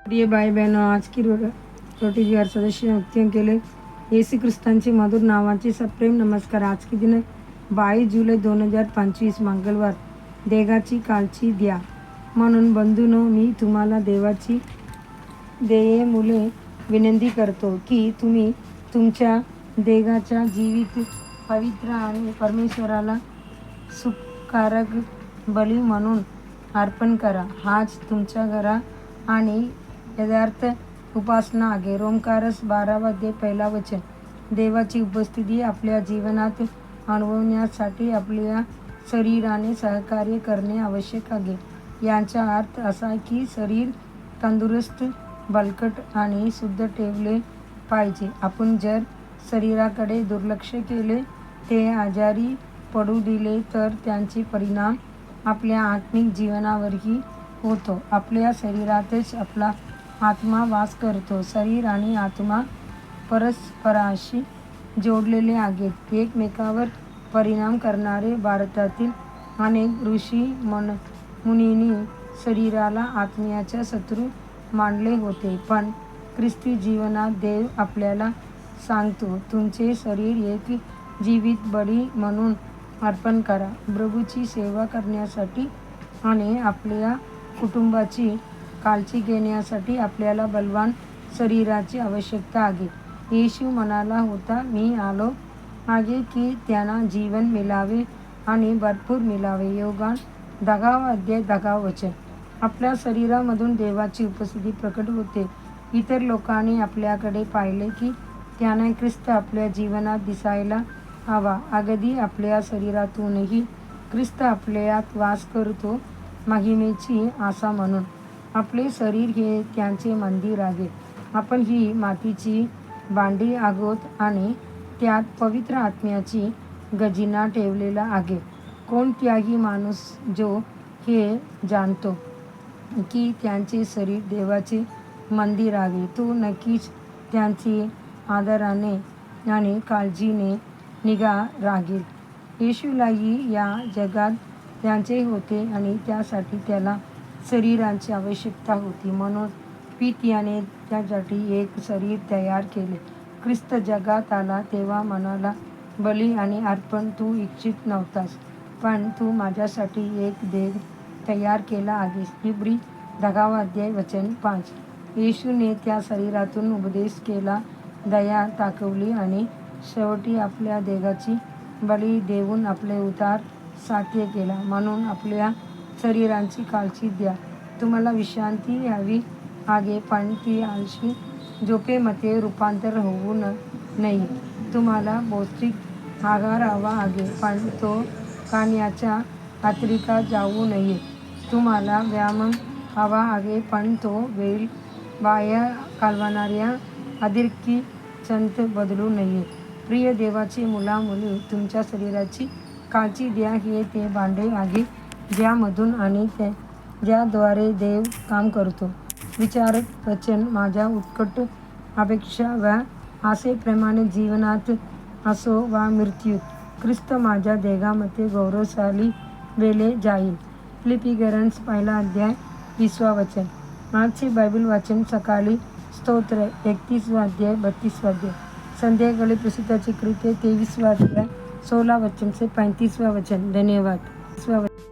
प्रिय भाई बहनों, आज की छोटी जी हर सदस्य व्यक्तियों के लिए येशू ख्रिस्तांची मधुर नावाची सप्रेम नमस्कार। आज की दिन 22 जुलै 2025 मंगळवार। देगाची काळजी द्या। म्हणून बंधूंनो, मी तुम्हाला देवाची देय मुले विनंती करतो की तुम्ही तुमच्या देगाच्या जीवित पवित्र आणि परमेश्वराला सुखकारक बली म्हणून अर्पण करा। हाच तुमच्या घरा आणि यथार्थ उपासना आहे। रोमकारस 12 पहिला वचन। देवाची उपस्थिती आपल्या जीवनात अनुभवण्यासाठी आपल्या शरीराने सहकार्य करणे आवश्यक आहे। याचा अर्थ असा की शरीर तंदुरुस्त, बळकट आणि शुद्ध ठेवले पाहिजे। आपण जर शरीराकडे दुर्लक्ष केले, ते आजारी पडू दिले, तर त्याचे परिणाम आपल्या आत्मिक जीवनावरही होतो। आपल्या शरीरातच आपला आत्मा वास करतो। शरीर आणि आत्मा परस्परांशी जोडलेले आहेत। एकमेकावर परिणाम करणारे भारतातील अनेक ऋषी मुनींनी शरीराला आत्म्याचा शत्रू मानले होते, पण ख्रिस्ती जीवनात देव आपल्याला सांगतो, तुमचे शरीर एक जीवित बळी म्हणून अर्पण करा। प्रभूची सेवा करण्यासाठी आणि आपल्या कुटुंबाची काळजी घेण्यासाठी आपल्याला बलवान शरीराची आवश्यकता आहे। येशू म्हणाला होता, मी आलो आहे की त्यांना जीवन मिळावे आणि भरपूर मिळावे। योहान 10:10 आपल्या शरीरामधून देवाची उपस्थिती प्रकट होते। इतर लोकांनी आपल्याकडे पाहिले की त्यांना ख्रिस्त आपल्या जीवनात दिसायला हवा। अगदी आपल्या शरीरातूनही ख्रिस्त आपल्यात वास करतो, महिमेची आशा म्हणून। आपले शरीर हे त्याचे मंदिर आहे। आपण ही मातीची भांडी आहोत आणि त्यात पवित्र आत्म्याची खजिना ठेवलेला आहे। कोणताही माणूस जो हे जाणतो की त्याचे शरीर देवाचे मंदिर आहे, तो नक्कीच त्याची आदराने आणि काळजीने निगा राखील। येशूलाही या जगात त्याचे होते आणि त्यासाठी त्याला शरीराची आवश्यकता होती, म्हणून पित्याने त्यासाठी एक शरीर तयार केले। ख्रिस्त जगात आला तेव्हा म्हणाला, बली आणि अर्पण तू इच्छित नव्हतास, पण तू माझ्यासाठी एक देह तयार केला आहेस। इब्री 10:5 येशूने त्या शरीरातून उपदेश केला, दया दाखवली आणि शेवटी आपल्या देहाची बली देऊन आपले उद्धार साध्य केला। म्हणून आपल्या शरीराची काळजी द्या। तुम्हाला विश्रांती हवी आहे, पण ती आळशी झोपेमध्ये रूपांतर होऊ नये। तुम्हाला पौष्टिक आहार हवा आहे, पण तो खाण्याच्या अतिरेक जाऊ नये। तुम्हाला व्यायाम हवा आहे, पण तो वेळ वाया घालवणाऱ्या अतिरेकी छंद बदलू नये। प्रिय देवाची मुला-मुली, तुमच्या शरीराची काळजी द्या। हे ते भांडे आहे ज्यामधून आणि ज्याद्वारे देव काम करतो। विचारक वचन, माझ्या उत्कट अपेक्षा वा आशेप्रमाणे जीवनात असो वा मृत्यूत, ख्रिस्त माझ्या देहामध्ये गौरवशाली केले जाईल। फिलिप्पियन्स 1:20 आजचे बायबल वाचन सकाळी स्तोत्र 31:32, संध्याकाळी प्रसिद्धाची कृत्ये 23:16 ते 35 धन्यवाद।